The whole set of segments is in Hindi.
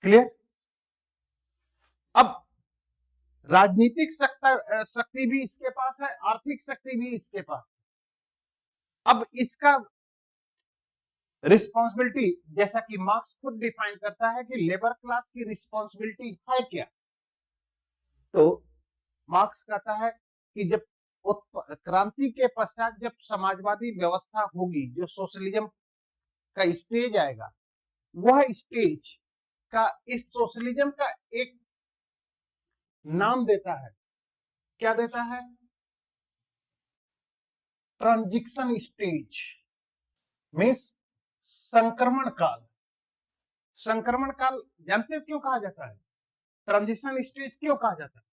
क्लियर। अब राजनीतिक शक्ति भी इसके पास है, आर्थिक शक्ति भी इसके पास। अब इसका रिस्पॉन्सिबिलिटी, जैसा कि मार्क्स खुद डिफाइन करता है कि लेबर क्लास की रिस्पॉन्सिबिलिटी है क्या, तो मार्क्स कहता है कि जब क्रांति के पश्चात जब समाजवादी व्यवस्था होगी, जो सोशलिज्म का स्टेज आएगा, वह स्टेज का इस सोशलिज्म का एक नाम देता है। क्या देता है? ट्रांजिशन स्टेज, मीन्स संक्रमण काल। संक्रमण काल जानते हो क्यों कहा जाता है? ट्रांजिशन स्टेज क्यों कहा जाता है?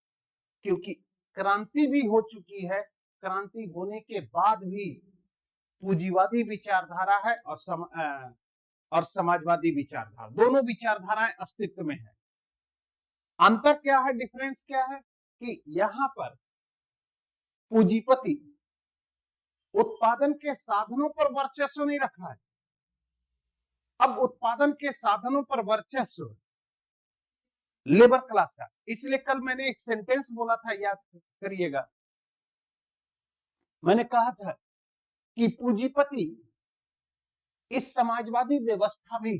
क्योंकि क्रांति भी हो चुकी है, क्रांति होने के बाद भी पूंजीवादी विचारधारा है और समाजवादी विचारधारा, दोनों विचारधाराएं अस्तित्व में है। अंतर क्या है, डिफरेंस क्या है कि यहां पर पूंजीपति उत्पादन के साधनों पर वर्चस्व नहीं रखा है। अब उत्पादन के साधनों पर वर्चस्व लेबर क्लास का, इसलिए कल मैंने एक सेंटेंस बोला था, याद करिएगा। मैंने कहा था कि पूंजीपति इस समाजवादी व्यवस्था में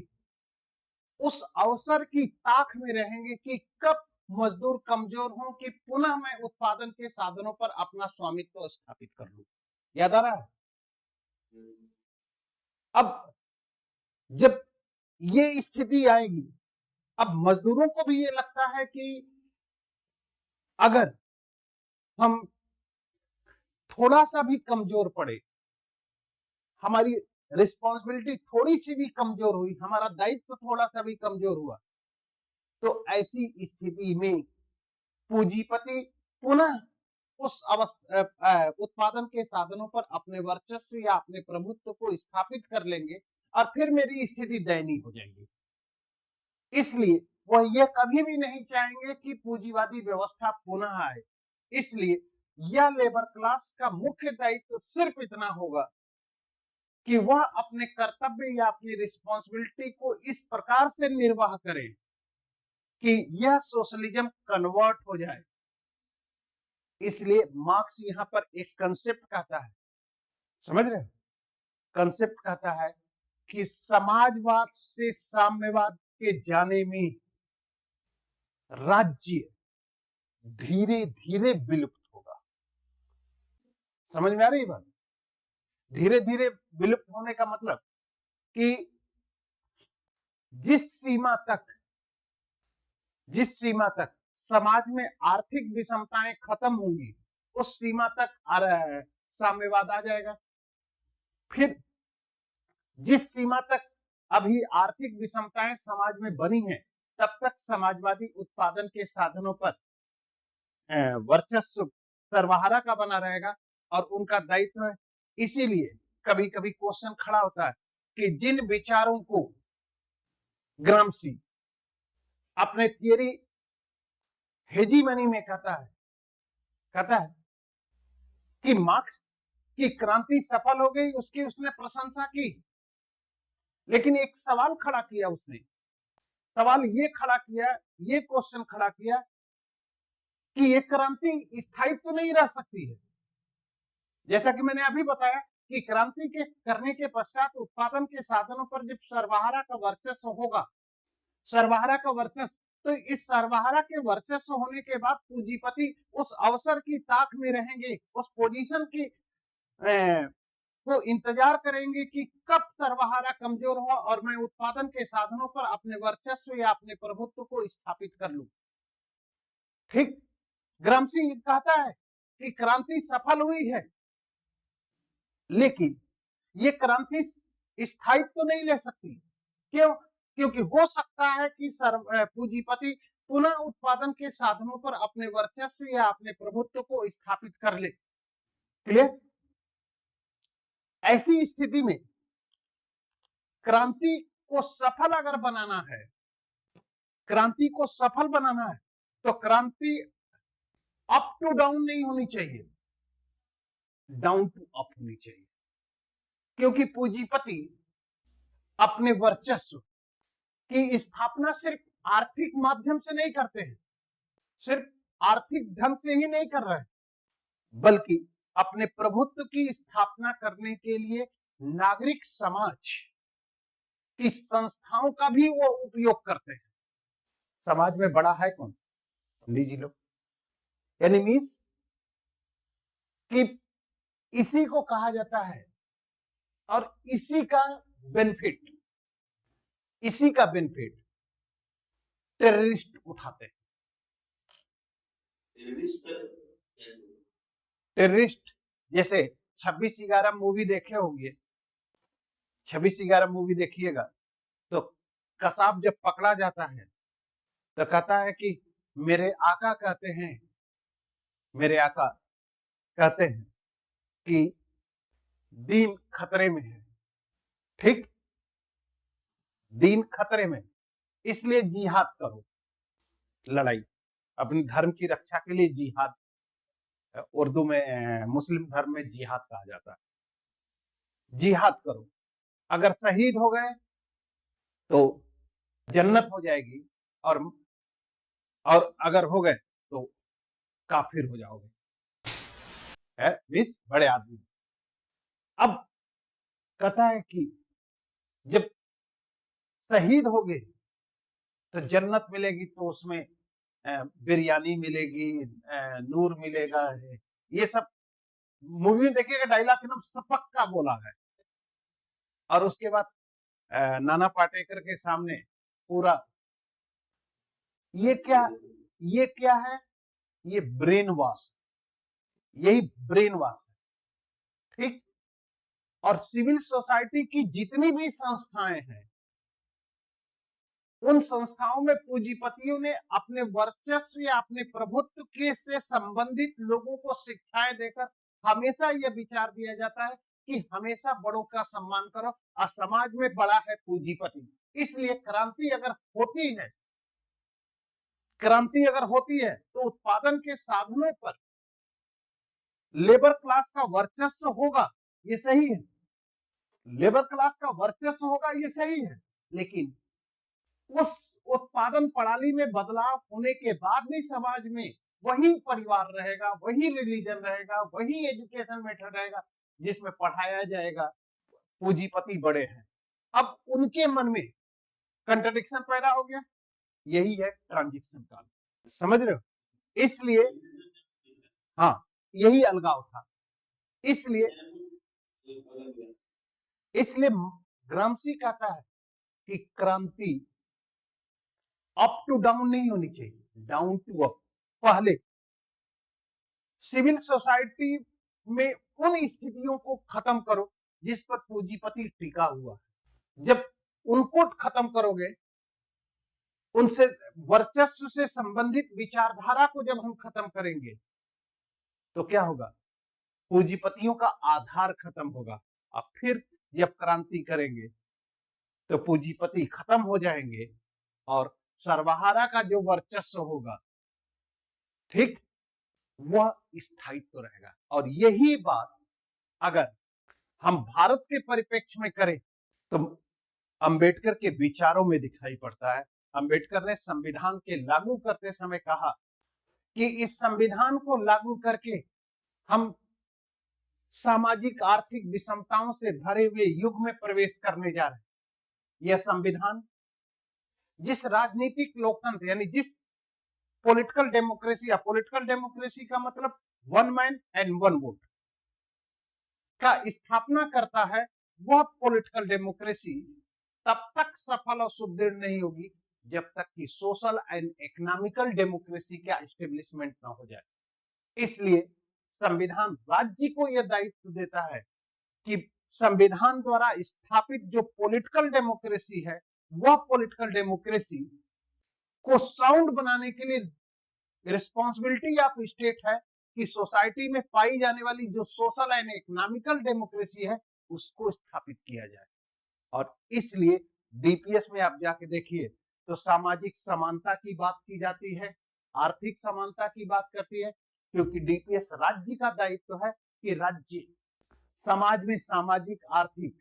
उस अवसर की ताक में रहेंगे कि कब मजदूर कमजोर हों कि पुनः मैं उत्पादन के साधनों पर अपना स्वामित्व स्थापित कर लूं। याद आ रहा है? अब जब ये स्थिति आएगी, अब मजदूरों को भी ये लगता है कि अगर हम थोड़ा सा भी कमजोर पड़े, हमारी रिस्पॉन्सिबिलिटी थोड़ी सी भी कमजोर हुई, हमारा दायित्व थोड़ा सा भी कमजोर हुआ, तो ऐसी स्थिति में पूंजीपति पुनः उस उत्पादन के साधनों पर अपने वर्चस्व या अपने प्रभुत्व को स्थापित कर लेंगे और फिर मेरी स्थिति दयनीय हो जाएगी। इसलिए वह यह कभी भी नहीं चाहेंगे कि पूंजीवादी व्यवस्था पुनः आए। इसलिए यह लेबर क्लास का मुख्य दायित्व सिर्फ इतना होगा कि वह अपने कर्तव्य या अपनी रिस्पॉन्सिबिलिटी को इस प्रकार से निर्वाह करे कि यह सोशलिज्म कन्वर्ट हो जाए। इसलिए मार्क्स यहां पर एक कंसेप्ट कहता है, समझ रहे हैं? कंसेप्ट कहता है कि समाजवाद से साम्यवाद के जाने में राज्य धीरे धीरे विलुप्त होगा। समझ में आ रही बात? धीरे धीरे विलुप्त होने का मतलब कि जिस सीमा तक समाज में आर्थिक विषमताएं खत्म होंगी, उस सीमा तक साम्यवाद आ जाएगा। फिर जिस सीमा तक अभी आर्थिक विषमताएं समाज में बनी हैं, तब तक समाजवादी उत्पादन के साधनों पर वर्चस्व सर्वहारा का बना रहेगा और उनका दायित्व है। इसीलिए कभी कभी क्वेश्चन खड़ा होता है कि जिन विचारों को ग्राम्सी अपने थियरी हेजीमनी में कहता है कि मार्क्स की क्रांति सफल हो गई, उसकी उसने प्रशंसा की, लेकिन एक सवाल खड़ा किया उसने। सवाल ये खड़ा किया, ये क्वेश्चन खड़ा किया कि ये क्रांति स्थायी तो नहीं रह सकती है। जैसा कि मैंने अभी बताया कि क्रांति के करने के पश्चात उत्पादन के साधनों पर जब सर्वहारा का वर्चस्व होगा, सर्वहारा का वर्चस्व, तो इस सर्वहारा के वर्चस्व होने के बाद पूंजीपति उस अवसर की ताक में रहेंगे, उस पोजीशन की को इंतजार करेंगे कि कब सर्वहारा कमजोर हो और मैं उत्पादन के साधनों पर अपने वर्चस्व या अपने प्रभुत्व को स्थापित कर लूं। ठीक, ग्राम्सी कहता है कि क्रांति सफल हुई है, लेकिन ये क्रांति स्थायित्व तो नहीं ले सकती। क्यों? क्योंकि हो सकता है कि पूंजीपति पुनः उत्पादन के साधनों पर अपने वर्चस्व या अपने प्रभुत्व को स्थापित कर ले। क्लियर? ऐसी स्थिति में क्रांति को सफल अगर बनाना है, क्रांति को सफल बनाना है, तो क्रांति अप टू डाउन नहीं होनी चाहिए, डाउन टू अप होनी चाहिए। क्योंकि पूंजीपति अपने वर्चस्व की स्थापना सिर्फ आर्थिक माध्यम से नहीं करते हैं, सिर्फ आर्थिक ढंग से ही नहीं कर रहे, बल्कि अपने प्रभुत्व की स्थापना करने के लिए नागरिक समाज की संस्थाओं का भी वो उपयोग करते हैं। समाज में बड़ा है कौन? पंडित जी लोग। यानी मीन्स कि इसी को कहा जाता है और इसी का बेनिफिट टेररिस्ट उठाते हैं। टेररिस्ट जैसे 26/11 मूवी देखे होंगे, 26/11 मूवी देखिएगा तो कसाब जब पकड़ा जाता है तो कहता है कि मेरे आका कहते हैं कि दीन खतरे में है, ठीक, दीन खतरे में, इसलिए जिहाद करो, लड़ाई, अपने धर्म की रक्षा के लिए जिहाद, उर्दू में मुस्लिम धर्म में जिहाद कहा जाता है, जिहाद करो, अगर शहीद हो गए तो जन्नत हो जाएगी और अगर हो गए तो काफिर हो जाओगे, है मीन्स बड़े आदमी। अब कहता है कि जब शहीद हो गए तो जन्नत मिलेगी, तो उसमें बिरयानी मिलेगी, नूर मिलेगा, ये सब मूवी में देखिएगा डायलॉग एकदम सपक का बोला है। और उसके बाद नाना पाटेकर के सामने पूरा ये क्या है, ये ब्रेन वॉश, यही ब्रेन वॉश है, ठीक। और सिविल सोसाइटी की जितनी भी संस्थाएं हैं, उन संस्थाओं में पूंजीपतियों ने अपने वर्चस्व या अपने प्रभुत्व के से संबंधित लोगों को शिक्षाएं देकर हमेशा यह विचार दिया जाता है कि हमेशा बड़ों का सम्मान करो, और समाज में बड़ा है पूंजीपति। इसलिए क्रांति अगर होती है तो उत्पादन के साधनों पर लेबर क्लास का वर्चस्व होगा, ये सही है, लेबर क्लास का वर्चस्व होगा, ये सही है, लेकिन उस उत्पादन प्रणाली में बदलाव होने के बाद भी समाज में वही परिवार रहेगा, वही रिलीजन रहेगा, वही एजुकेशन मेथड रहेगा जिसमें पढ़ाया जाएगा पूंजीपति बड़े हैं। अब उनके मन में कंट्रडिक्शन पैदा हो गया, यही है ट्रांजिशन काल, समझ रहे हो? इसलिए हाँ, यही अलगाव था। इसलिए ग्रामसी कहता है कि क्रांति अप टू डाउन नहीं होनी चाहिए, डाउन टू अप। पहले सिविल सोसाइटी में उन स्थितियों को खत्म करो जिस पर पूंजीपति टिका हुआ है। जब उनको खत्म करोगे, उनसे वर्चस्व से संबंधित विचारधारा को जब हम खत्म करेंगे तो क्या होगा? पूंजीपतियों का आधार खत्म होगा। अब फिर जब क्रांति करेंगे तो पूंजीपति खत्म हो जाएंगे और सर्वहारा का जो वर्चस्व होगा, ठीक, वह स्थायित्व रहेगा। और यही बात अगर हम भारत के परिप्रेक्ष्य में करें तो अंबेडकर के विचारों में दिखाई पड़ता है। अंबेडकर ने संविधान के लागू करते समय कहा कि इस संविधान को लागू करके हम सामाजिक आर्थिक विषमताओं से भरे हुए युग में प्रवेश करने जा रहे हैं। यह संविधान जिस राजनीतिक लोकतंत्र यानी जिस पॉलिटिकल डेमोक्रेसी का मतलब one man and one vote का स्थापना करता है, वह पॉलिटिकल डेमोक्रेसी तब तक सफल और सुदृढ़ नहीं होगी जब तक कि सोशल एंड इकोनॉमिकल डेमोक्रेसी का एस्टेब्लिशमेंट ना हो जाए। इसलिए संविधान राज्य को यह दायित्व देता है कि संविधान द्वारा स्थापित जो पॉलिटिकल डेमोक्रेसी है, वह पॉलिटिकल डेमोक्रेसी को साउंड बनाने के लिए रिस्पॉन्सिबिलिटी ऑफ स्टेट है कि सोसाइटी में पाई जाने वाली जो सोशल एंड इकोनॉमिकल डेमोक्रेसी है उसको स्थापित किया जाए। और इसलिए डीपीएस में आप जाके देखिए तो सामाजिक समानता की बात की जाती है, आर्थिक समानता की बात करती है, क्योंकि डीपीएस राज्य का दायित्व है कि राज्य समाज में सामाजिक आर्थिक।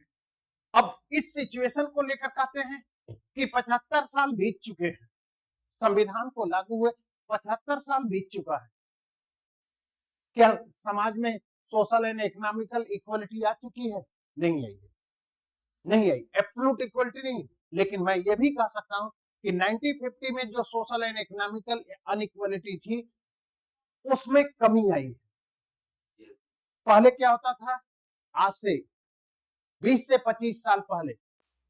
अब इस सिचुएशन को लेकर कहते हैं कि 75 साल बीत चुके हैं, संविधान को लागू हुए 75 साल बीत चुका है। क्या समाज में सोशल एंड इकोनॉमिकल इक्वलिटी आ चुकी है? नहीं आई है, नहीं आई, एब्सोल्यूट इक्वलिटी नहीं। लेकिन मैं ये भी कह सकता हूं कि 1950 में जो सोशल एंड इकोनॉमिकल अनइक्वलिटी थी उसमें कमी आई है। पहले क्या होता था, आज से 20 से 25 साल पहले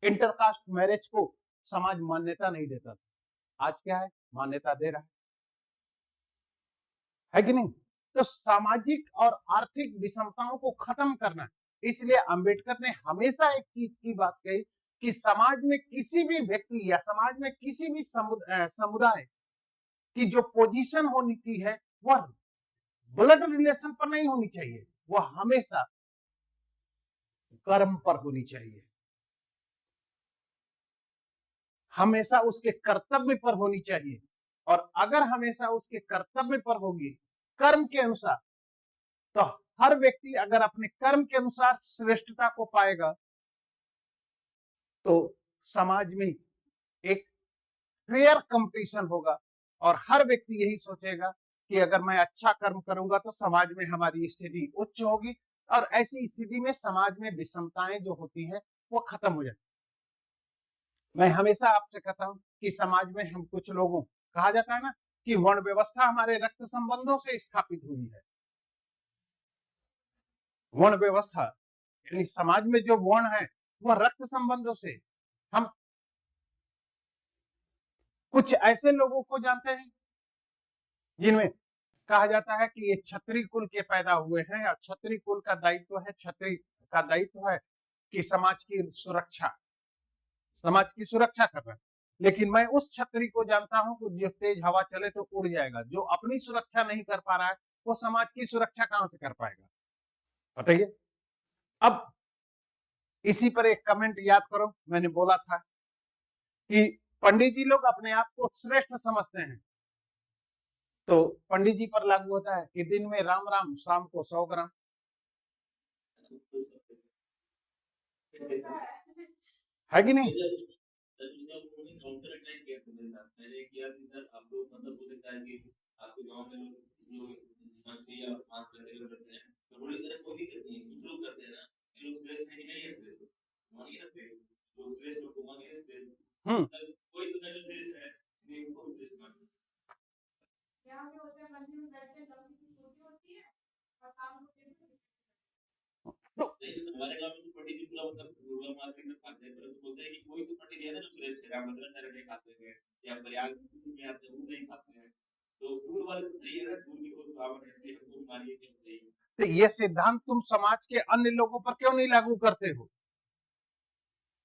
इंटरकास्ट मैरिज को समाज मान्यता नहीं देता था। आज क्या है, मान्यता दे रहा है कि नहीं? तो सामाजिक और आर्थिक विषमताओं को खत्म करना, इसलिए अंबेडकर ने हमेशा एक चीज की बात कही कि समाज में किसी भी व्यक्ति या समाज में किसी भी समुदाय की जो पोजीशन होनी की है वह ब्लड रिलेशन पर नहीं होनी चाहिए, वह हमेशा कर्म पर होनी चाहिए, हमेशा उसके कर्तव्य पर होनी चाहिए। और अगर हमेशा उसके कर्तव्य पर होगी, कर्म के अनुसार, तो हर व्यक्ति अगर अपने कर्म के अनुसार श्रेष्ठता को पाएगा तो समाज में एक फेयर कंपटीशन होगा और हर व्यक्ति यही सोचेगा कि अगर मैं अच्छा कर्म करूंगा तो समाज में हमारी स्थिति उच्च होगी और ऐसी स्थिति में समाज में विषमताएं जो होती हैं वो खत्म हो जाती। मैं हमेशा आपसे कहता हूं कि समाज में हम कुछ लोगों, कहा जाता है ना कि वर्ण व्यवस्था हमारे रक्त संबंधों से स्थापित हुई है। वर्ण व्यवस्था यानी समाज में जो वर्ण है वह रक्त संबंधों से। हम कुछ ऐसे लोगों को जानते हैं जिनमें कहा जाता है कि ये क्षत्रिय कुल के पैदा हुए हैं और क्षत्रिय कुल का दायित्व है, क्षत्रिय का दायित्व है कि समाज की सुरक्षा करना। लेकिन मैं उस क्षत्रिय को जानता हूं कि जो तेज हवा चले तो उड़ जाएगा, जो अपनी सुरक्षा नहीं कर पा रहा है वो समाज की सुरक्षा कहां से कर पाएगा, बताइए। अब इसी पर एक कमेंट याद करो, मैंने बोला था कि पंडित जी लोग अपने आप को श्रेष्ठ समझते हैं, तो पंडित जी पर लागू होता है कि दिन में राम राम, शाम को 100 ग्राम। है कि नहीं? तो ये सिद्धांत तुम समाज के अन्य लोगों पर क्यों नहीं लागू करते हो?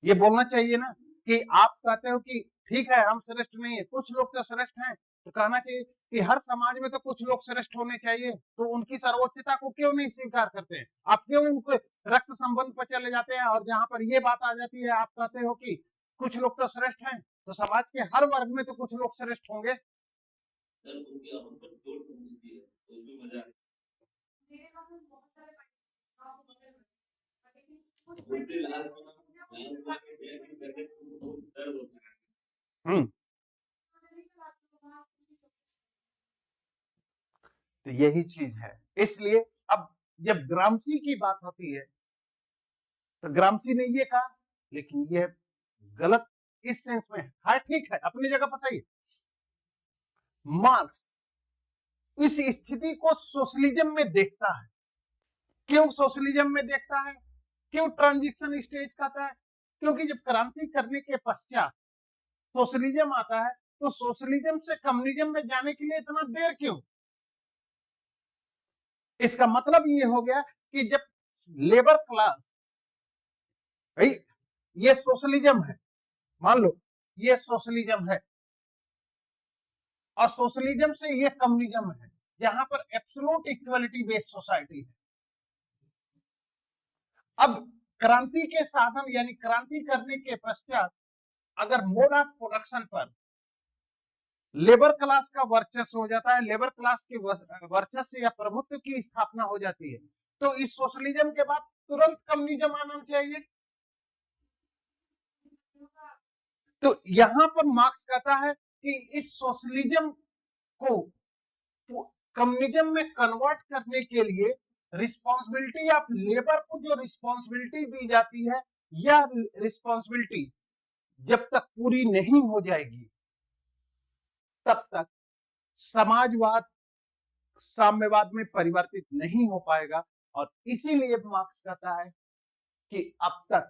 ये बोलना चाहिए ना कि आप कहते हो कि ठीक है हम श्रेष्ठ नहीं है, कुछ लोग तो श्रेष्ठ हैं, तो कहना चाहिए कि हर समाज में तो कुछ लोग श्रेष्ठ होने चाहिए, तो उनकी सर्वोच्चता को क्यों नहीं स्वीकार करते हैं? आप क्यों उनको रक्त संबंध पर चले जाते हैं? और जहां पर ये बात आ जाती है आप कहते हो कि कुछ लोग तो श्रेष्ठ हैं, तो समाज के हर वर्ग में तो कुछ लोग श्रेष्ठ होंगे। तो यही चीज है। इसलिए अब जब ग्रामसी की बात होती है तो ग्रामसी ने ये कहा, लेकिन ये गलत इस सेंस में है, ठीक है अपनी जगह पर सही। मार्क्स इस स्थिति को सोशलिज्म में देखता है। क्यों सोशलिज्म में देखता है, क्यों ट्रांजिशन स्टेज कहता है? क्योंकि जब क्रांति करने के पश्चात सोशलिज्म आता है तो सोशलिज्म से कम्युनिज्म में जाने के लिए इतना देर क्यों? इसका मतलब ये हो गया कि जब लेबर क्लास, भाई ये सोशलिज्म है, मान लो ये सोशलिज्म है और सोशलिज्म से ये कम्युनिज्म है जहां पर एब्सोल्यूट इक्वलिटी बेस्ड सोसाइटी है। अब क्रांति के साधन यानी क्रांति करने के पश्चात अगर मोड ऑफ प्रोडक्शन पर लेबर क्लास का वर्चस्व हो जाता है, लेबर क्लास के वर्चस्व या प्रभुत्व की स्थापना हो जाती है, तो इस सोशलिज्म के बाद तुरंत कम्युनिज्म आना चाहिए। तो यहां पर मार्क्स कहता है कि इस सोशलिज्म को कम्युनिज्म में कन्वर्ट करने के लिए रिस्पॉन्सिबिलिटी ऑफ लेबर को जो रिस्पॉन्सिबिलिटी दी जाती है, यह रिस्पॉन्सिबिलिटी जब तक पूरी नहीं हो जाएगी तब तक समाजवाद साम्यवाद में परिवर्तित नहीं हो पाएगा। और इसीलिए मार्क्स कहता है कि अब तक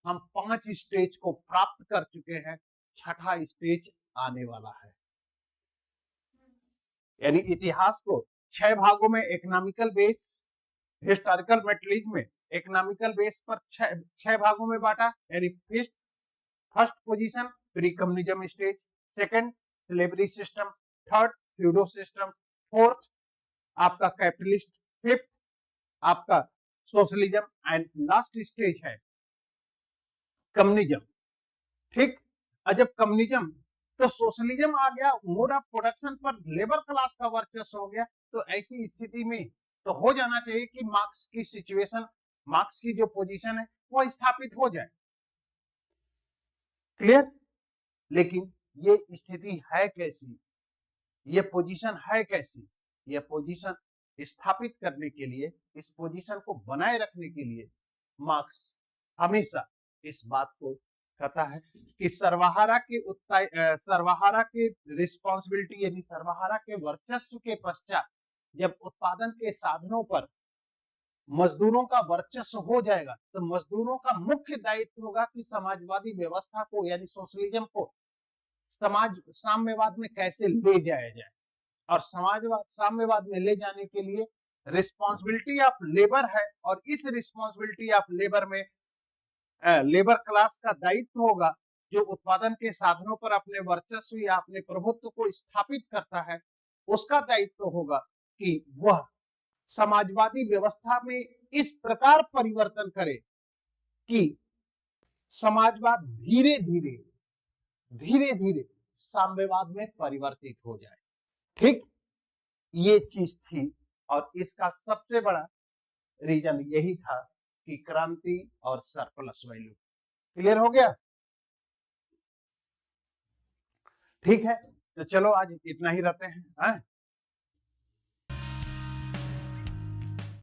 हम 5 स्टेज को प्राप्त कर चुके हैं, छठा स्टेज आने वाला है। यानी इतिहास को 6 भागों में इकोनॉमिकल बेस, हिस्टोरिकल मेटेरियलिज्म में इकोनॉमिकल बेस पर 6 भागों में बांटा। यानी first position pre communism stage, second slavery system, third feudal system, fourth आपका कैपिटलिस्ट, फिफ्थ आपका सोशलिज्म एंड लास्ट स्टेज है कम्युनिज्म। ठीक, जब कम्युनिज्म तो सोशलिज्म आ गया, मोड ऑफ प्रोडक्शन पर लेबर क्लास का वर्चस्व हो गया, तो ऐसी स्थिति में तो हो जाना चाहिए कि मार्क्स की सिचुएशन, मार्क्स की जो पोजीशन है वो स्थापित हो जाए। क्लियर? लेकिन ये स्थिति है कैसी, ये पोजीशन है कैसी? ये पोजीशन स्थापित करने के लिए, इस पोजीशन को बनाए रखने के लिए मार्क्स हमेशा इस बात को कहता है कि सर्वहारा के रिस्पॉन्सिबिलिटी यानी सर्वहारा के वर्चस्व के पश्चात जब उत्पादन के साधनों पर मजदूरों का वर्चस्व हो जाएगा तो मजदूरों का मुख्य दायित्व होगा कि समाजवादी व्यवस्था को यानी सोशलिज्म को समाज साम्यवाद में कैसे ले जाया जाए। और समाजवाद साम्यवाद में ले जाने के लिए रिस्पॉन्सिबिलिटी ऑफ लेबर है, और इस रिस्पॉन्सिबिलिटी ऑफ लेबर में लेबर क्लास का दायित्व होगा जो उत्पादन के साधनों पर अपने वर्चस्व या अपने प्रभुत्व को स्थापित करता है, उसका दायित्व होगा कि वह समाजवादी व्यवस्था में इस प्रकार परिवर्तन करे कि समाजवाद धीरे धीरे साम्यवाद में परिवर्तित हो जाए। ठीक, ये चीज थी, और इसका सबसे बड़ा रीजन यही था कि क्रांति और सरप्लस वैल्यू। क्लियर हो गया? ठीक है, तो चलो आज इतना ही रहते हैं।